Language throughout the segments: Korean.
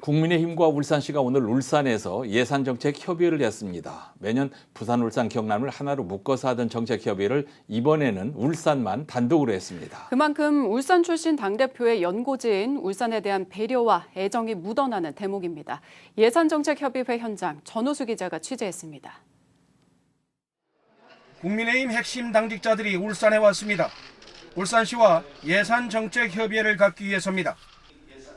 국민의힘과 울산시가 오늘 울산에서 예산정책 협의를 했습니다. 매년 부산, 울산, 경남을 하나로 묶어서 하던 정책 협의를 이번에는 울산만 단독으로 했습니다. 그만큼 울산 출신 당대표의 연고지인 울산에 대한 배려와 애정이 묻어나는 대목입니다. 예산정책협의회 현장 전호수 기자가 취재했습니다. 국민의힘 핵심 당직자들이 울산에 왔습니다. 울산시와 예산정책협의회를 갖기 위해서입니다.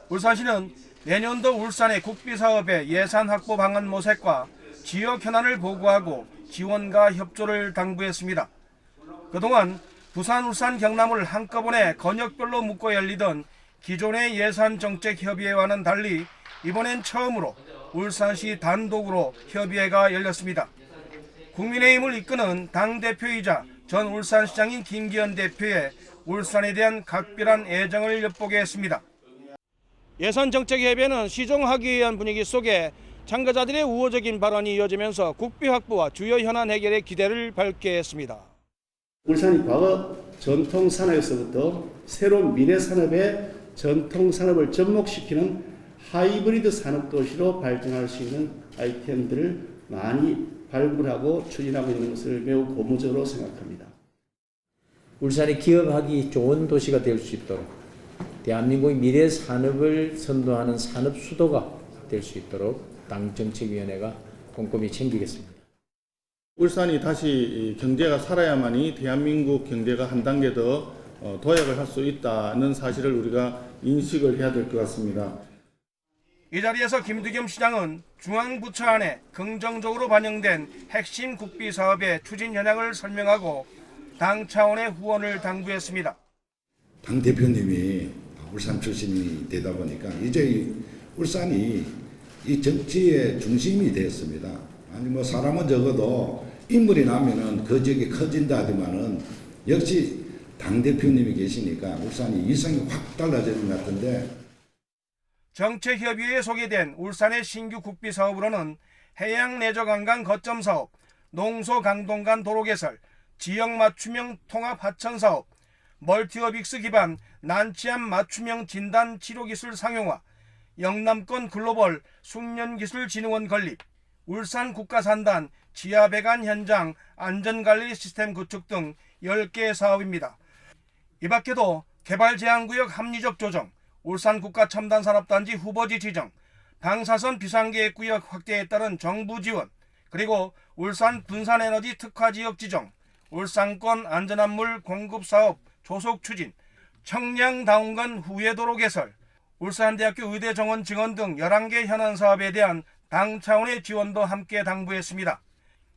울산시는 내년도 울산의 국비사업의 예산 확보 방안 모색과 지역 현안을 보고하고 지원과 협조를 당부했습니다. 그동안 부산, 울산, 경남을 한꺼번에 권역별로 묶고 열리던 기존의 예산정책협의회와는 달리 이번엔 처음으로 울산시 단독으로 협의회가 열렸습니다. 국민의힘을 이끄는 당대표이자 전 울산시장인 김기현 대표의 울산에 대한 각별한 애정을 엿보게 했습니다. 예산정책협의회는 시정하기 위한 분위기 속에 참가자들의 우호적인 발언이 이어지면서 국비 확보와 주요 현안 해결에 기대를 밝게 했습니다. 울산이 과거 전통 산업에서부터 새로운 미래 산업의 전통 산업을 접목시키는 하이브리드 산업 도시로 발전할 수 있는 아이템들을 많이 발굴하고 추진하고 있는 것을 매우 고무적으로 생각합니다. 울산이 기업하기 좋은 도시가 될 수 있도록 대한민국의 미래 산업을 선도하는 산업 수도가 될 수 있도록 당정책위원회가 꼼꼼히 챙기겠습니다. 울산이 다시 경제가 살아야만이 대한민국 경제가 한 단계 더 도약을 할 수 있다는 사실을 우리가 인식을 해야 될 것 같습니다. 이 자리에서 김두겸 시장은 중앙부처 안에 긍정적으로 반영된 핵심 국비 사업의 추진 현황을 설명하고 당 차원의 후원을 당부했습니다. 당 대표님이 울산 출신이 되다 보니까 이제 울산이 이 정치의 중심이 됐습니다. 아니 뭐 사람은 적어도 인물이 나면은 그 지역이 커진다 하지만은 역시 당 대표님이 계시니까 울산이 이성이 확 달라지는 것 같은데. 정책협의회에 소개된 울산의 신규 국비 사업으로는 해양 내저관광 거점 사업, 농소 강동 간 도로 개설, 지역 맞춤형 통합 하천 사업, 멀티어빅스 기반 난치암 맞춤형 진단 치료기술 상용화, 영남권 글로벌 숙련기술진흥원 건립, 울산 국가산단 지하배관 현장 안전관리 시스템 구축 등 10개 사업입니다. 이 밖에도 개발제한구역 합리적 조정, 울산 국가첨단산업단지 후보지 지정, 방사선 비상계획구역 확대에 따른 정부 지원, 그리고 울산 분산에너지 특화지역 지정, 울산권 안전한 물 공급사업 조속 추진, 청량다운간 후예도로 개설, 울산대학교 의대 정원 증원 등 11개 현안 사업에 대한 당 차원의 지원도 함께 당부했습니다.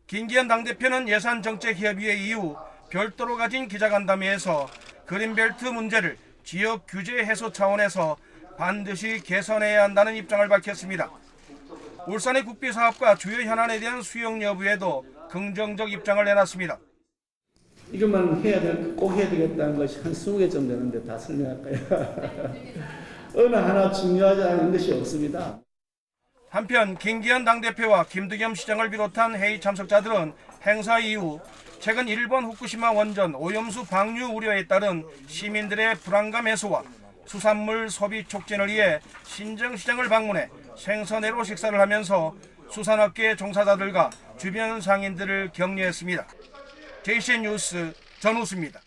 김기현 당대표는 예산정책협의회 이후 별도로 가진 기자간담회에서 그린벨트 문제를 지역 규제 해소 차원에서 반드시 개선해야 한다는 입장을 밝혔습니다. 울산의 국비 사업과 주요 현안에 대한 수용 여부에도 긍정적 입장을 내놨습니다. 이것만 꼭 해야 되겠다는 것이 한 20개쯤 되는데 다 설명할까요? 어느 하나 중요하지 않은 것이 없습니다. 한편 김기현 당대표와 김두겸 시장을 비롯한 회의 참석자들은 행사 이후 최근 일본 후쿠시마 원전 오염수 방류 우려에 따른 시민들의 불안감 해소와 수산물 소비 촉진을 위해 신정시장을 방문해 생선회로 식사를 하면서 수산업계 종사자들과 주변 상인들을 격려했습니다. JCN 뉴스 전우수입니다.